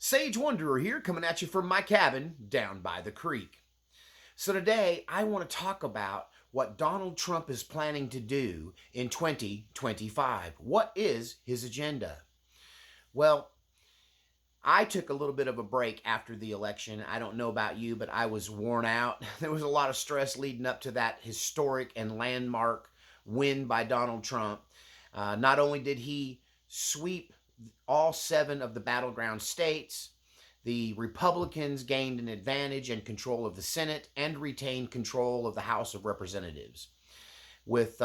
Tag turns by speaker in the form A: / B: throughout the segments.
A: Sage Wanderer here, coming at you from my cabin down by the creek. So today I want to talk about what Donald Trump is planning to do in 2025. What is his agenda? Well, I took a little bit of a break after the election. I don't know about you, but I was worn out. There was a lot of stress leading up to that historic and landmark win by Donald Trump. Not only did he sweep all 7 of the battleground states, the Republicans gained an advantage and control of the Senate and retained control of the House of Representatives. With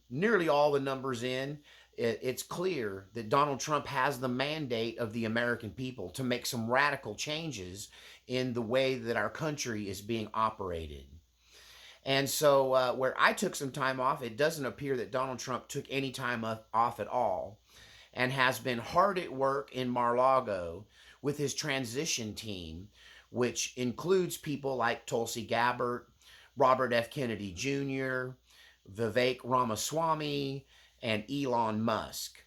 A: nearly all the numbers in, it's clear that Donald Trump has the mandate of the American people to make some radical changes in the way that our country is being operated. And so where I took some time off, it doesn't appear that Donald Trump took any time off at all, and has been hard at work in Mar-a-Lago with his transition team, which includes people like Tulsi Gabbard, Robert F. Kennedy Jr., Vivek Ramaswamy, and Elon Musk.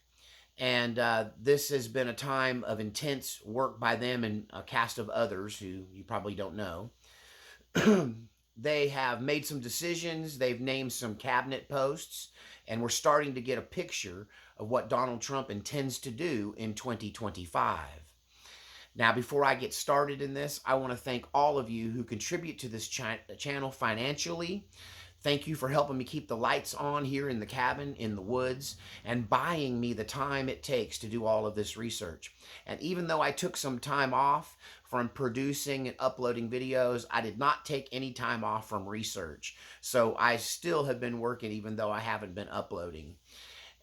A: And this has been a time of intense work by them and a cast of others who you probably don't know. They have made some decisions, they've named some cabinet posts, and we're starting to get a picture of what Donald Trump intends to do in 2025. Now, before I get started in this, I want to thank all of you who contribute to this channel financially. Thank you for helping me keep the lights on here in the cabin, in the woods, and buying me the time it takes to do all of this research. And even though I took some time off from producing and uploading videos, I did not take any time off from research. So I still have been working even though I haven't been uploading.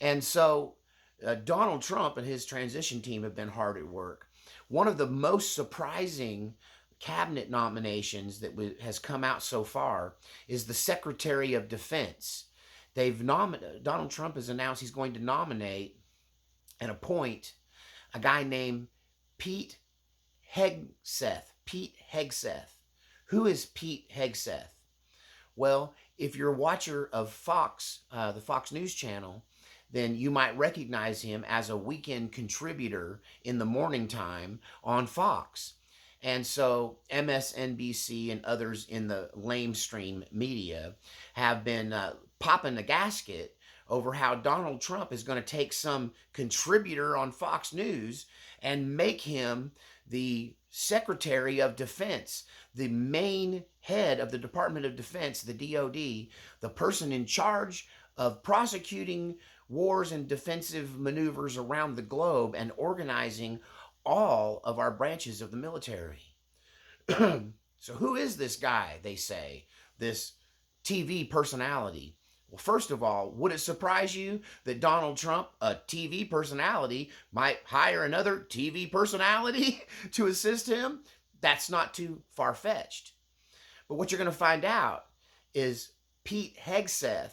A: And so Donald Trump and his transition team have been hard at work. One of the most surprising cabinet nominations that has come out so far is the Secretary of Defense. Donald Trump has announced he's going to nominate and appoint a guy named Pete Hegseth. Pete Hegseth. Who is Pete Hegseth? Well, if you're a watcher of Fox, the Fox News channel, then you might recognize him as a weekend contributor in the morning time on Fox. And so MSNBC and others in the lamestream media have been popping the gasket over how Donald Trump is going to take some contributor on Fox News and make him the Secretary of Defense, the main head of the Department of Defense, the DOD, the person in charge of prosecuting wars and defensive maneuvers around the globe and organizing all of our branches of the military. So who is this guy, they say, this TV personality? Well, first of all, would it surprise you that Donald Trump, a TV personality, might hire another TV personality to assist him? That's not too far-fetched. But what you're going to find out is Pete Hegseth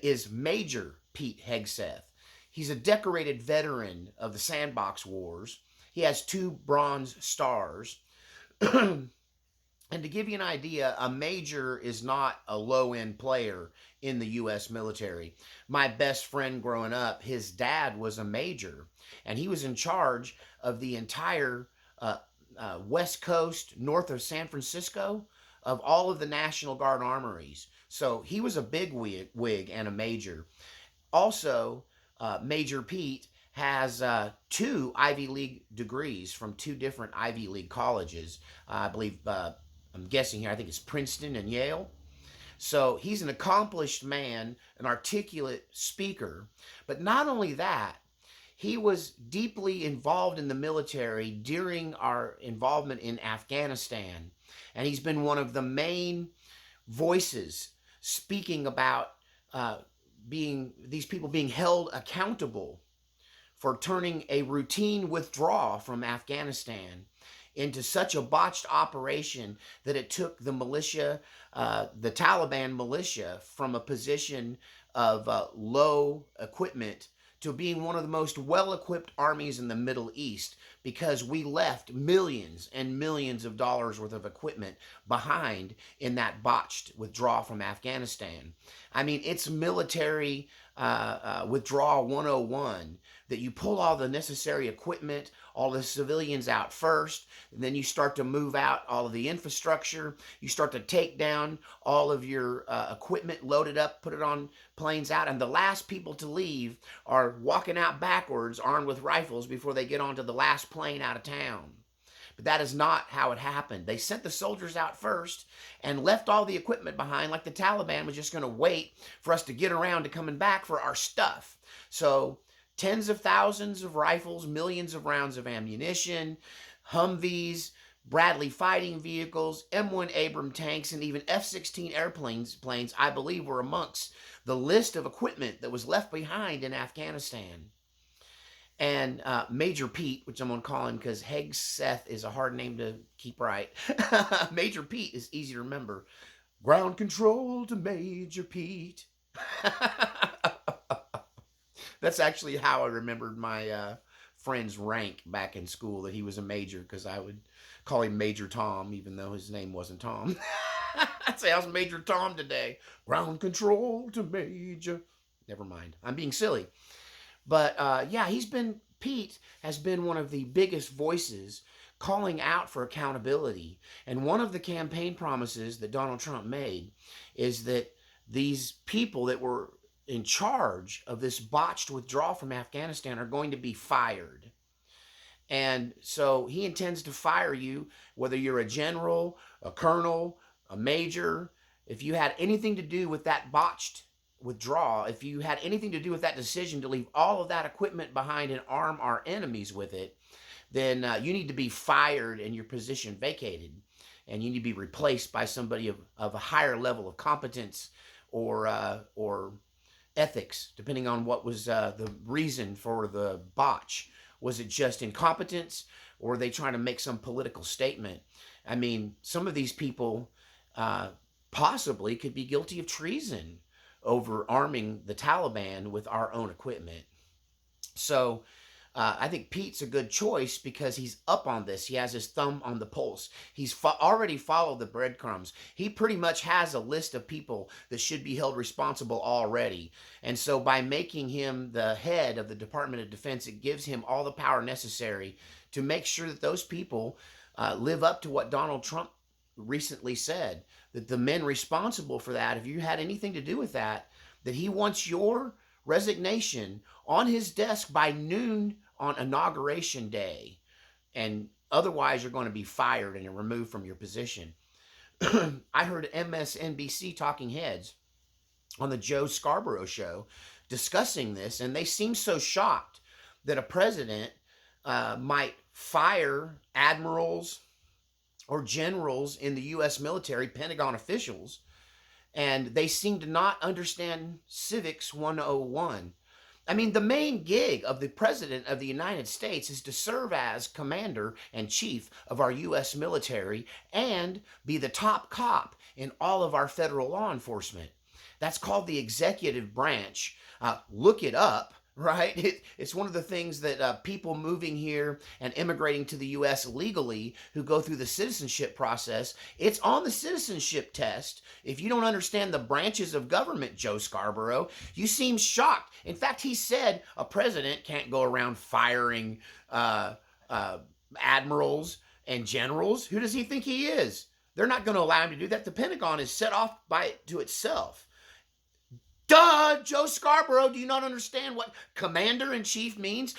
A: is Major Pete Hegseth. He's a decorated veteran of the Sandbox Wars. He has 2 bronze stars. And to give you an idea, a major is not a low-end player in the U.S. military. My best friend growing up, his dad was a major, and he was in charge of the entire West Coast, north of San Francisco, of all of the National Guard armories. So he was a big wig and a major. Also, Major Pete has 2 Ivy League degrees from 2 different Ivy League colleges. I believe, I'm guessing here, I think it's Princeton and Yale. So he's an accomplished man, an articulate speaker. But not only that, he was deeply involved in the military during our involvement in Afghanistan. And he's been one of the main voices speaking about these people being held accountable for turning a routine withdrawal from Afghanistan into such a botched operation that it took the militia, the Taliban militia, from a position of low equipment to being one of the most well-equipped armies in the Middle East, because we left millions and millions of dollars worth of equipment behind in that botched withdrawal from Afghanistan. I mean, it's military withdrawal 101, that you pull all the necessary equipment, all the civilians out first, and then you start to move out all of the infrastructure. You start to take down all of your equipment, load it up, put it on planes out, and the last people to leave are walking out backwards armed with rifles before they get onto the last plane out of town. But that is not how it happened. They sent the soldiers out first and left all the equipment behind, like the Taliban was just going to wait for us to get around to coming back for our stuff. So tens of thousands of rifles, millions of rounds of ammunition, Humvees, Bradley fighting vehicles, M1 Abrams tanks, and even F-16 airplanes, I believe, were amongst the list of equipment that was left behind in Afghanistan. And Major Pete, which I'm going to call him because Hegseth is a hard name to keep right. Major Pete is easy to remember. Ground control to Major Pete. That's actually how I remembered my friend's rank back in school, that he was a major, because I would call him Major Tom, even though his name wasn't Tom. I'd say I was Major Tom today. Ground control to Major. Never mind. I'm being silly. But yeah, Pete has been one of the biggest voices calling out for accountability. And one of the campaign promises that Donald Trump made is that these people that were in charge of this botched withdrawal from Afghanistan are going to be fired. And so he intends to fire you, whether you're a general, a colonel, a major. If you had anything to do with that botched withdrawal, if you had anything to do with that decision to leave all of that equipment behind and arm our enemies with it, then you need to be fired and your position vacated. And you need to be replaced by somebody of a higher level of competence or ethics, depending on what was the reason for the botch. Was it just incompetence, or were they trying to make some political statement? I mean, some of these people possibly could be guilty of treason over arming the Taliban with our own equipment. So I think Pete's a good choice because he's up on this. He has his thumb on the pulse. He's already followed the breadcrumbs. He pretty much has a list of people that should be held responsible already. And so by making him the head of the Department of Defense, it gives him all the power necessary to make sure that those people live up to what Donald Trump recently said, that the men responsible for that, if you had anything to do with that, that he wants your resignation on his desk by noon on Inauguration Day, and otherwise you're going to be fired and removed from your position. I heard MSNBC talking heads on the Joe Scarborough show discussing this, and they seem so shocked that a president might fire admirals or generals in the U.S. military, Pentagon officials, and they seem to not understand Civics 101. I mean, the main gig of the President of the United States is to serve as commander and chief of our U.S. military and be the top cop in all of our federal law enforcement. That's called the executive branch. Look it up. Right? It's one of the things that people moving here and immigrating to the U.S. legally who go through the citizenship process, it's on the citizenship test. If you don't understand the branches of government, Joe Scarborough, you seem shocked. In fact, he said a president can't go around firing admirals and generals. Who does he think he is? They're not going to allow him to do that. The Pentagon is set off by it to itself. Duh, Joe Scarborough, do you not understand what commander-in-chief means?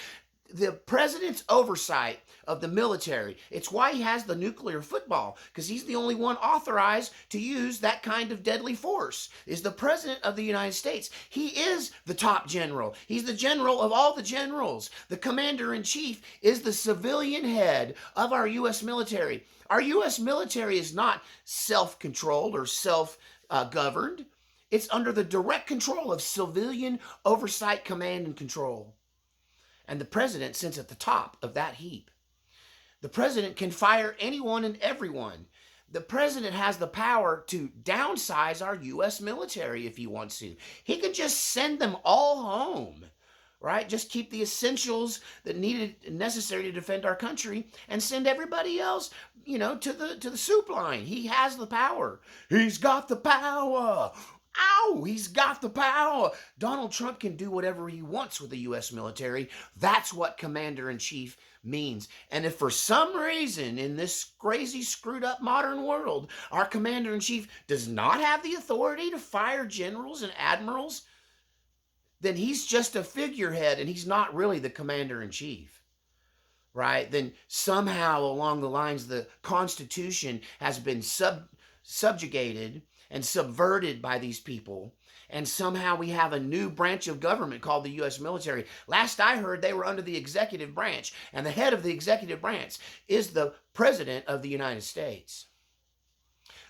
A: The president's oversight of the military. It's why he has the nuclear football, because he's the only one authorized to use that kind of deadly force, is the president of the United States. He is the top general. He's the general of all the generals. The commander-in-chief is the civilian head of our U.S. military. Our U.S. military is not self-controlled or self-governed. It's under the direct control of civilian oversight, command, and control. And the president sits at the top of that heap. The president can fire anyone and everyone. The president has the power to downsize our U.S. military if he wants to. He could just send them all home. right? Just keep the essentials that needed necessary to defend our country and send everybody else, to the soup line. He has the power. He's got the power. Ow, he's got the power. Donald Trump can do whatever he wants with the U.S. military. That's what commander-in-chief means. And if for some reason in this crazy, screwed up modern world, our commander-in-chief does not have the authority to fire generals and admirals, then he's just a figurehead and he's not really the commander-in-chief, right? Then somehow along the lines, the Constitution has been subjugated and subverted by these people, and somehow we have a new branch of government called the U.S. military. Last I heard, they were under the executive branch, and the head of the executive branch is the President of the United States.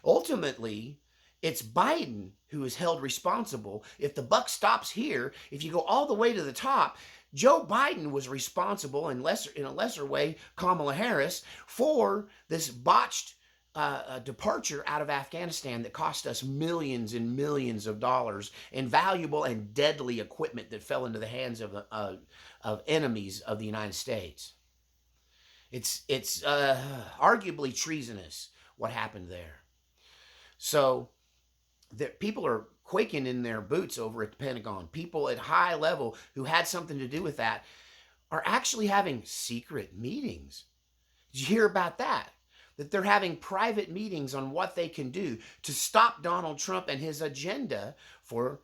A: Ultimately, it's Biden who is held responsible. If the buck stops here, if you go all the way to the top, Joe Biden was responsible, in a lesser way, Kamala Harris, for this botched departure out of Afghanistan that cost us millions and millions of dollars in valuable and deadly equipment that fell into the hands of enemies of the United States. It's arguably treasonous what happened there. So people are quaking in their boots over at the Pentagon. People at high level who had something to do with that are actually having secret meetings. Did you hear about that? That they're having private meetings on what they can do to stop Donald Trump and his agenda for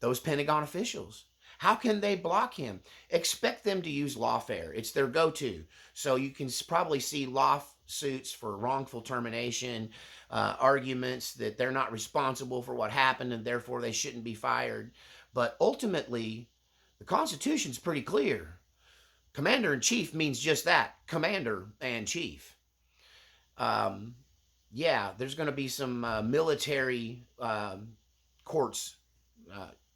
A: those Pentagon officials. How can they block him? Expect them to use lawfare. It's their go-to. So you can probably see lawsuits for wrongful termination, arguments that they're not responsible for what happened and therefore they shouldn't be fired. But ultimately, the Constitution's pretty clear. Commander-in-chief means just that, commander and chief. There's going to be some military courts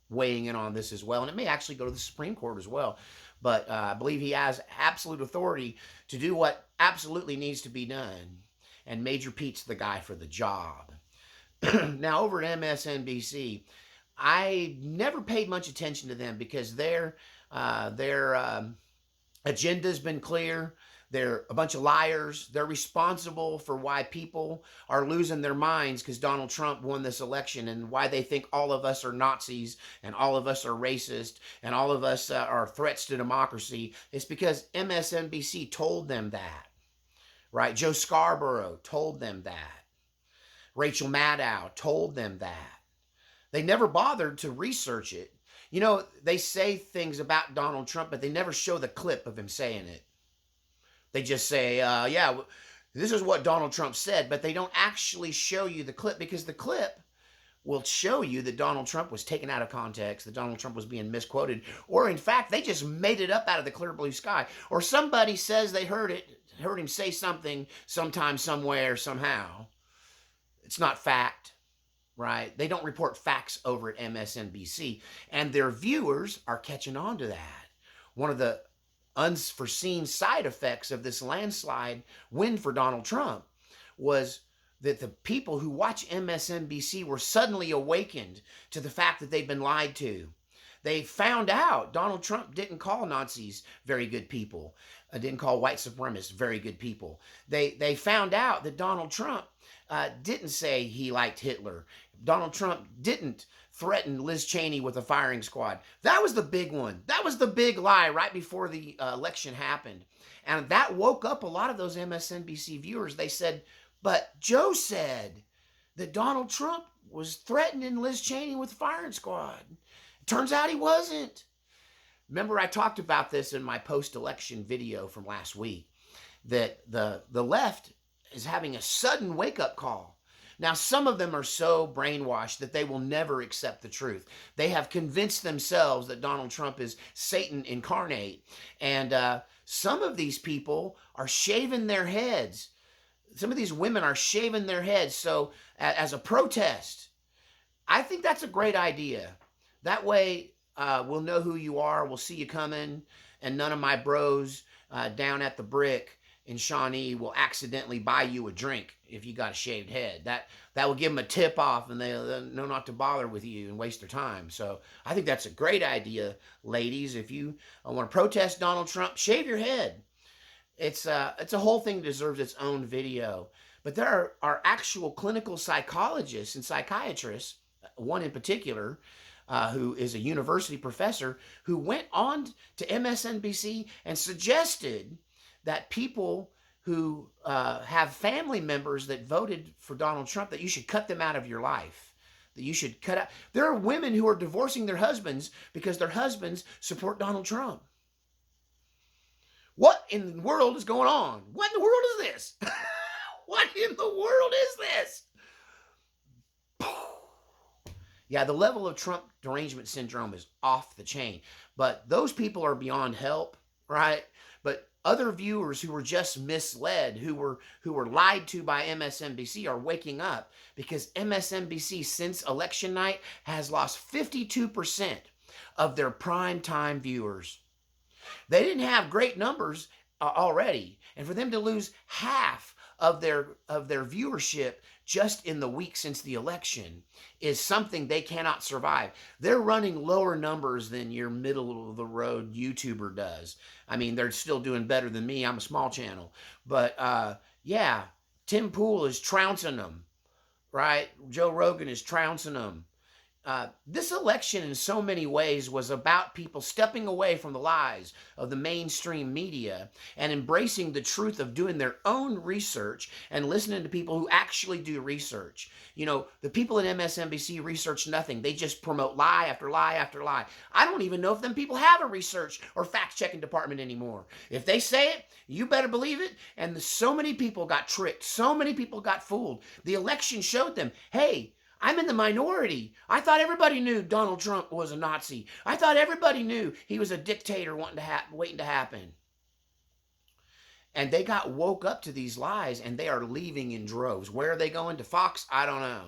A: weighing in on this as well, and it may actually go to the Supreme Court as well. But I believe he has absolute authority to do what absolutely needs to be done, and Major Pete's the guy for the job. Now, over at MSNBC, I never paid much attention to them because their agenda's been clear. They're a bunch of liars. They're responsible for why people are losing their minds because Donald Trump won this election, and why they think all of us are Nazis and all of us are racist and all of us are threats to democracy. It's because MSNBC told them that, right? Joe Scarborough told them that. Rachel Maddow told them that. They never bothered to research it. They say things about Donald Trump, but they never show the clip of him saying it. They just say, this is what Donald Trump said, but they don't actually show you the clip, because the clip will show you that Donald Trump was taken out of context, that Donald Trump was being misquoted, or in fact, they just made it up out of the clear blue sky. Or somebody says they heard him say something sometime, somewhere, somehow. It's not fact, right? They don't report facts over at MSNBC, and their viewers are catching on to that. One of the unforeseen side effects of this landslide win for Donald Trump was that the people who watch MSNBC were suddenly awakened to the fact that they've been lied to. They found out Donald Trump didn't call Nazis very good people, didn't call white supremacists very good people. They found out that Donald Trump didn't say he liked Hitler. Donald Trump didn't threaten Liz Cheney with a firing squad. That was the big one. That was the big lie right before the election happened. And that woke up a lot of those MSNBC viewers. They said, but Joe said that Donald Trump was threatening Liz Cheney with a firing squad. It turns out he wasn't. Remember, I talked about this in my post-election video from last week, that the left is having a sudden wake-up call. Now, some of them are so brainwashed that they will never accept the truth. They have convinced themselves that Donald Trump is Satan incarnate. And some of these people are shaving their heads. Some of these women are shaving their heads. So as a protest, I think that's a great idea. That way, we'll know who you are. We'll see you coming. And none of my bros down at the brick in Shawnee will accidentally buy you a drink if you got a shaved head. That will give them a tip off, and they'll know not to bother with you and waste their time. So I think that's a great idea, ladies. If you want to protest Donald Trump, shave your head. It's a whole thing that deserves its own video. But there are actual clinical psychologists and psychiatrists, one in particular, who is a university professor, who went on to MSNBC and suggested that people who have family members that voted for Donald Trump, that you should cut them out of your life. That you should cut out. There are women who are divorcing their husbands because their husbands support Donald Trump. What in the world is going on? What in the world is this? What in the world is this? Yeah, the level of Trump derangement syndrome is off the chain. But those people are beyond help, right? But other viewers who were just misled, who were lied to by MSNBC, are waking up, because MSNBC since election night has lost 52% of their prime time viewers. They didn't have great numbers already, and for them to lose half of their viewership just in the week since the election is something they cannot survive. They're running lower numbers than your middle of the road YouTuber does. I mean, they're still doing better than me. I'm a small channel. But yeah, Tim Pool is trouncing them, right? Joe Rogan is trouncing them. This election in so many ways was about people stepping away from the lies of the mainstream media and embracing the truth of doing their own research and listening to people who actually do research. You know, the people at MSNBC research nothing. They just promote lie after lie after lie. I don't even know if them people have a research or fact-checking department anymore. If they say it, you better believe it. And so many people got tricked. So many people got fooled. The election showed them, hey, I'm in the minority. I thought everybody knew Donald Trump was a Nazi. I thought everybody knew he was a dictator waiting to happen. And they got woke up to these lies, and they are leaving in droves. Where are they going? To Fox? I don't know.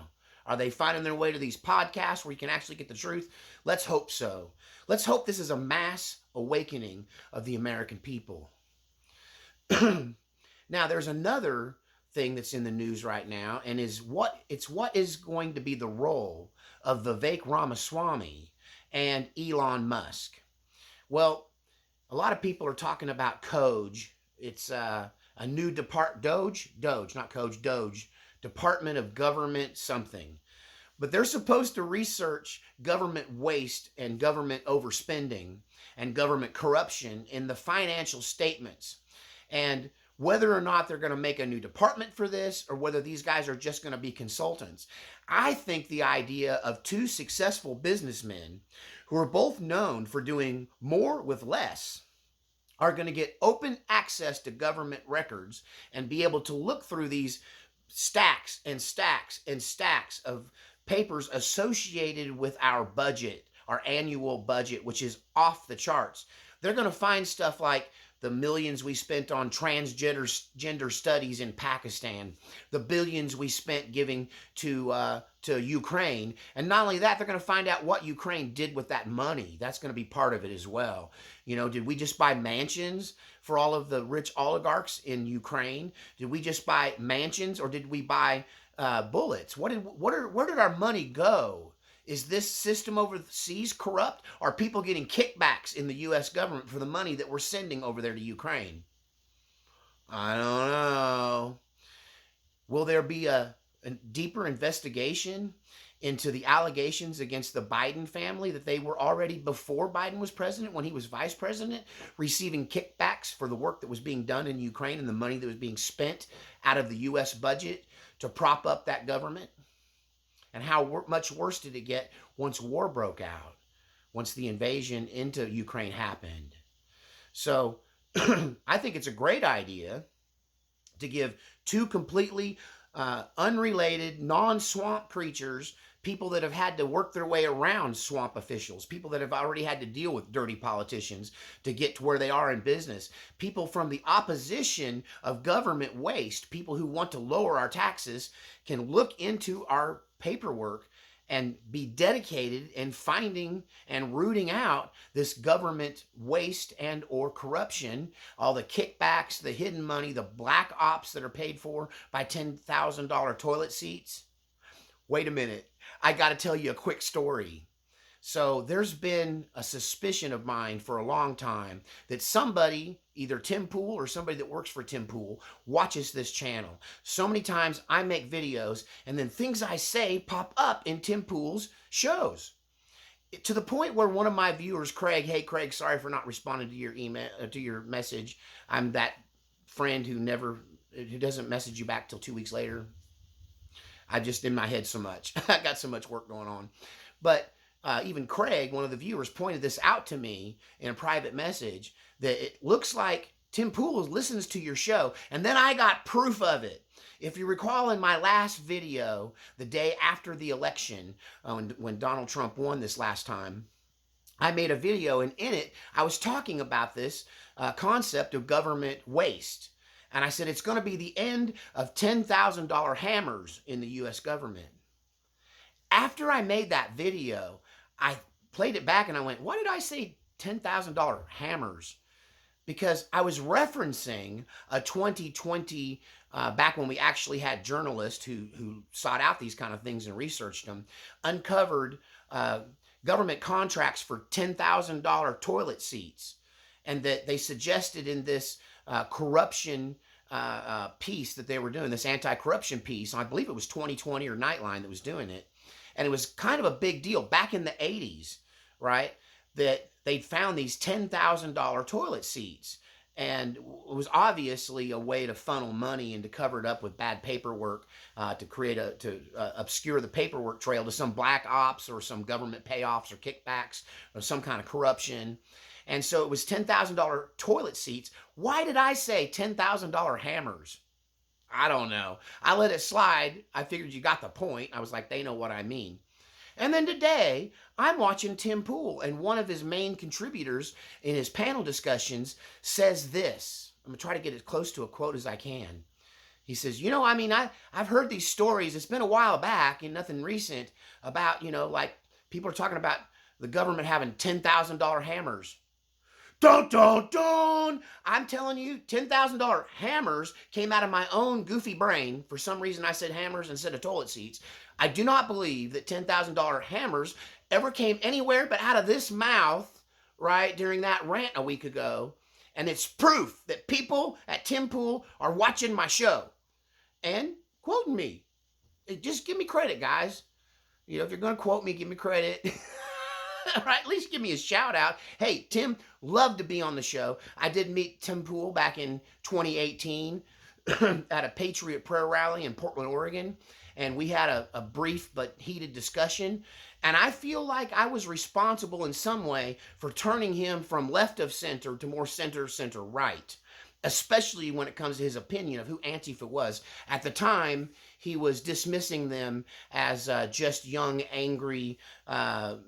A: Are they finding their way to these podcasts where you can actually get the truth? Let's hope so. Let's hope this is a mass awakening of the American people. Now, there's another thing that's in the news right now, and what is going to be the role of Vivek Ramaswamy and Elon Musk. Well, a lot of people are talking about DOGE. It's a new DOGE, not DOGE, DOGE, Department of Government something. But they're supposed to research government waste and government overspending and government corruption in the financial statements. And whether or not they're going to make a new department for this, or whether these guys are just going to be consultants. I think the idea of two successful businessmen who are both known for doing more with less are going to get open access to government records and be able to look through these stacks and stacks and stacks of papers associated with our budget, our annual budget, which is off the charts. They're going to find stuff like the millions we spent on transgender studies in Pakistan, the billions we spent giving to Ukraine. And not only that, they're going to find out what Ukraine did with that money. That's going to be part of it as well. You know, did we just buy mansions for all of the rich oligarchs in Ukraine? Did we just buy mansions, or did we buy bullets? Where did our money go? Is this system overseas corrupt? Are people getting kickbacks in the U.S. government for the money that we're sending over there to Ukraine? I don't know. Will there be a deeper investigation into the allegations against the Biden family that they were already before Biden was president, when he was vice president, receiving kickbacks for the work that was being done in Ukraine and the money that was being spent out of the U.S. budget to prop up that government? And how much worse did it get once war broke out, once the invasion into Ukraine happened? So I think it's a great idea to give two completely unrelated, non-swamp creatures, people that have had to work their way around swamp officials, people that have already had to deal with dirty politicians to get to where they are in business, people from the opposition of government waste, people who want to lower our taxes, can look into our paperwork and be dedicated in finding and rooting out this government waste and or corruption, all the kickbacks, the hidden money, the black ops that are paid for by $10,000 toilet seats. Wait a minute. I got to tell you a quick story. So there's been a suspicion of mine for a long time that somebody, either Tim Pool or somebody that works for Tim Pool, watches this channel. So many times I make videos and then things I say pop up in Tim Pool's shows. To the point where one of my viewers, Craig, hey Craig, sorry for not responding to your email, to your message. I'm that friend who doesn't message you back till 2 weeks later. I just in my head so much. I got so much work going on. But even Craig, one of the viewers, pointed this out to me in a private message, that it looks like Tim Pool listens to your show. And then I got proof of it. If you recall, in my last video, the day after the election, when Donald Trump won this last time, I made a video, and in it, I was talking about this concept of government waste. And I said, it's going to be the end of $10,000 hammers in the U.S. government. After I made that video, I played it back and I went, why did I say $10,000 hammers? Because I was referencing a 2020, back when we actually had journalists who sought out these kind of things and researched them, uncovered government contracts for $10,000 toilet seats. And that they suggested in this corruption piece that they were doing, this anti-corruption piece, I believe it was 2020 or Nightline that was doing it. And it was kind of a big deal back in the 80s, right? That they'd found these $10,000 toilet seats. And it was obviously a way to funnel money and to cover it up with bad paperwork, to obscure the paperwork trail to some black ops or some government payoffs or kickbacks or some kind of corruption. And so it was $10,000 toilet seats. Why did I say $10,000 hammers? I don't know. I let it slide. I figured you got the point. I was like, they know what I mean. And then today, I'm watching Tim Pool, and one of his main contributors in his panel discussions says this. I'm going to try to get as close to a quote as I can. He says, I've heard these stories. It's been a while back and nothing recent about, like people are talking about the government having $10,000 hammers. Don't. I'm telling you, $10,000 hammers came out of my own goofy brain. For some reason, I said hammers instead of toilet seats. I do not believe that $10,000 hammers ever came anywhere but out of this mouth, right, during that rant a week ago. And it's proof that people at Tim Pool are watching my show and quoting me. Just give me credit, guys. If you're going to quote me, give me credit. All right, at least give me a shout out. Hey, Tim, love to be on the show. I did meet Tim Pool back in 2018 at a Patriot prayer rally in Portland, Oregon. And we had a brief but heated discussion. And I feel like I was responsible in some way for turning him from left of center to more center right, especially when it comes to his opinion of who Antifa was. At the time, he was dismissing them as just young, angry,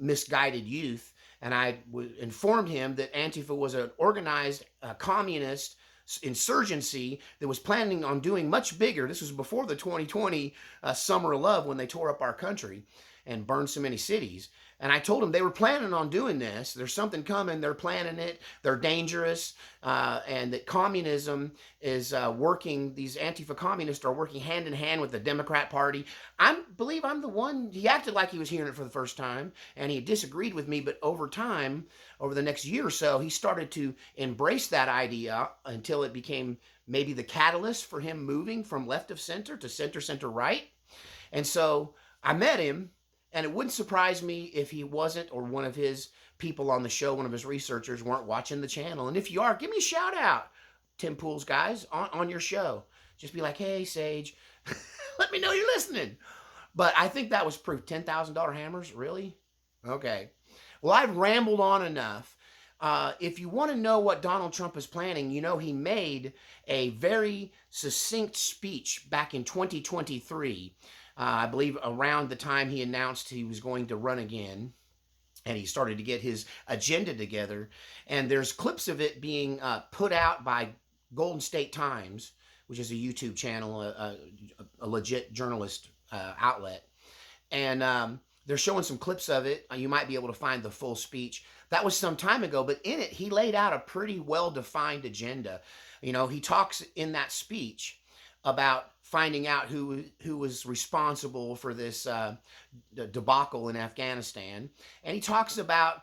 A: misguided youth. And I informed him that Antifa was an organized communist insurgency that was planning on doing much bigger. This was before the 2020 Summer of Love, when they tore up our country and burned so many cities. And I told them they were planning on doing this. There's something coming. They're planning it. They're dangerous. And that communism is working. These Antifa communists are working hand in hand with the Democrat Party. I believe I'm the one. He acted like he was hearing it for the first time. And he disagreed with me. But over time, over the next year or so, he started to embrace that idea until it became maybe the catalyst for him moving from left of center to center right. And so I met him. And it wouldn't surprise me if he wasn't, or one of his people on the show, one of his researchers, weren't watching the channel. And if you are, give me a shout out, Tim Pool's guys, on your show. Just be like, hey, Sage, let me know you're listening. But I think that was proof. $10,000 hammers? Really? Okay. Well, I've rambled on enough. If you want to know what Donald Trump is planning, he made a very succinct speech back in 2023. I believe around the time he announced he was going to run again, and he started to get his agenda together. And there's clips of it being put out by Golden State Times, which is a YouTube channel, a legit journalist outlet. And They're showing some clips of it. You might be able to find the full speech. That was some time ago, but in it, he laid out a pretty well-defined agenda. He talks in that speech about finding out who was responsible for this debacle in Afghanistan. And he talks about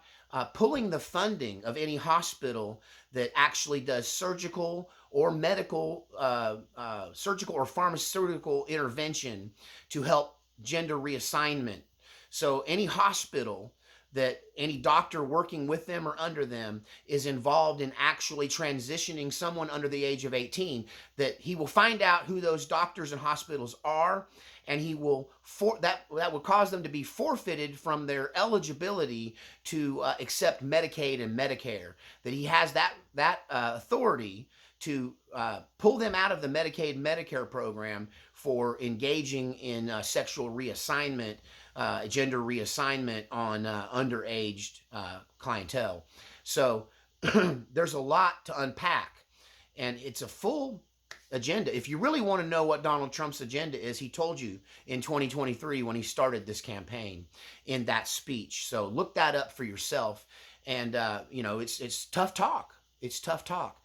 A: pulling the funding of any hospital that actually does surgical or medical, surgical or pharmaceutical intervention to help gender reassignment. So any hospital that any doctor working with them or under them is involved in actually transitioning someone under the age of 18, that he will find out who those doctors and hospitals are, and he will that will cause them to be forfeited from their eligibility to accept Medicaid and Medicare. That he has that authority to pull them out of the Medicaid and Medicare program for engaging in sexual reassignment, gender reassignment on underaged clientele. So there's a lot to unpack, and it's a full agenda. If you really want to know what Donald Trump's agenda is, he told you in 2023 when he started this campaign in that speech. So look that up for yourself. And it's tough talk. It's tough talk.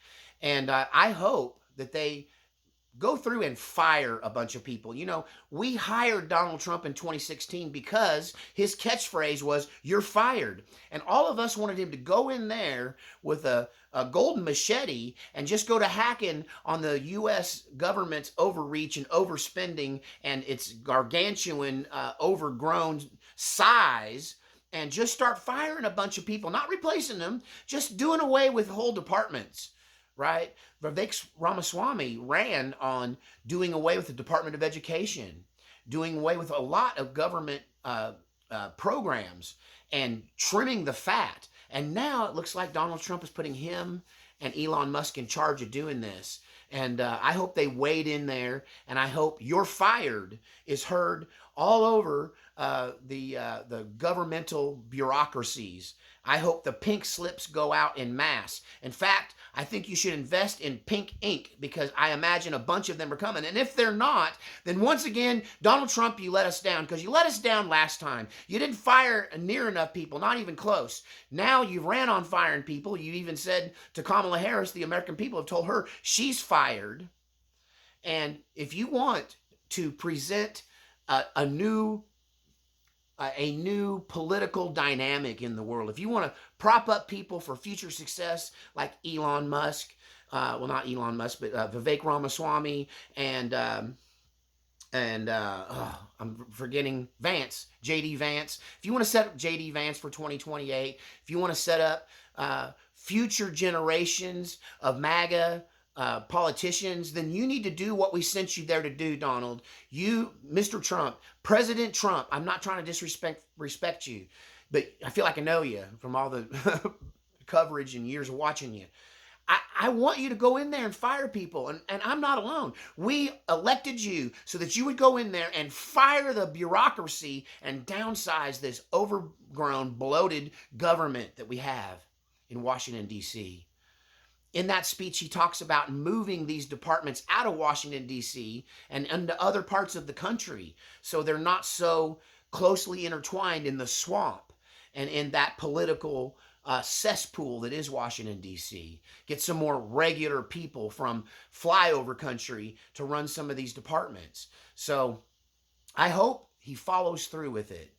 A: And I hope that they go through and fire a bunch of people. We hired Donald Trump in 2016 because his catchphrase was, "You're fired." And all of us wanted him to go in there with a golden machete and just go to hacking on the U.S. government's overreach and overspending and its gargantuan, overgrown size, and just start firing a bunch of people, not replacing them, just doing away with whole departments. Right? Vivek Ramaswamy ran on doing away with the Department of Education, doing away with a lot of government programs and trimming the fat. And now it looks like Donald Trump is putting him and Elon Musk in charge of doing this. And I hope they wade in there, and I hope "You're fired" is heard all over the governmental bureaucracies. I hope the pink slips go out en masse. In fact, I think you should invest in pink ink, because I imagine a bunch of them are coming. And if they're not, then once again, Donald Trump, you let us down, because you let us down last time. You didn't fire near enough people, not even close. Now you ran on firing people. You even said to Kamala Harris, the American people have told her she's fired. And if you want to present a new political dynamic in the world, if you want to prop up people for future success like Elon Musk, not Elon Musk, but Vivek Ramaswamy and I'm forgetting Vance, JD Vance. If you want to set up JD Vance for 2028, if you want to set up future generations of MAGA politicians, then you need to do what we sent you there to do, Donald. You, Mr. Trump, President Trump. I'm not trying to respect you, but I feel like I know you from all the coverage and years of watching you. I want you to go in there and fire people, and I'm not alone. We elected you so that you would go in there and fire the bureaucracy and downsize this overgrown, bloated government that we have in Washington, D.C. In that speech, he talks about moving these departments out of Washington, D.C. and into other parts of the country so they're not so closely intertwined in the swamp and in that political cesspool that is Washington, D.C. Get some more regular people from flyover country to run some of these departments. So I hope he follows through with it.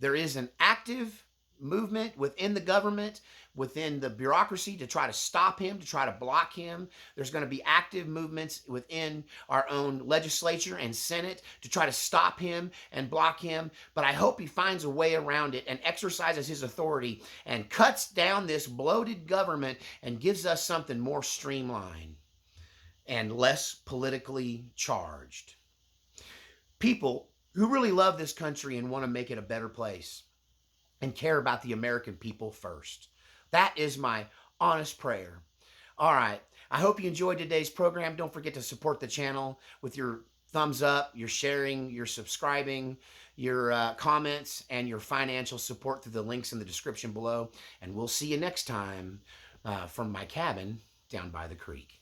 A: There is an active movement within the government, within the bureaucracy, to try to stop him, to try to block him. There's going to be active movements within our own legislature and Senate to try to stop him and block him. But I hope he finds a way around it and exercises his authority and cuts down this bloated government and gives us something more streamlined and less politically charged. People who really love this country and want to make it a better place and care about the American people first. That is my honest prayer. All right. I hope you enjoyed today's program. Don't forget to support the channel with your thumbs up, your sharing, your subscribing, your comments, and your financial support through the links in the description below. And we'll see you next time from my cabin down by the creek.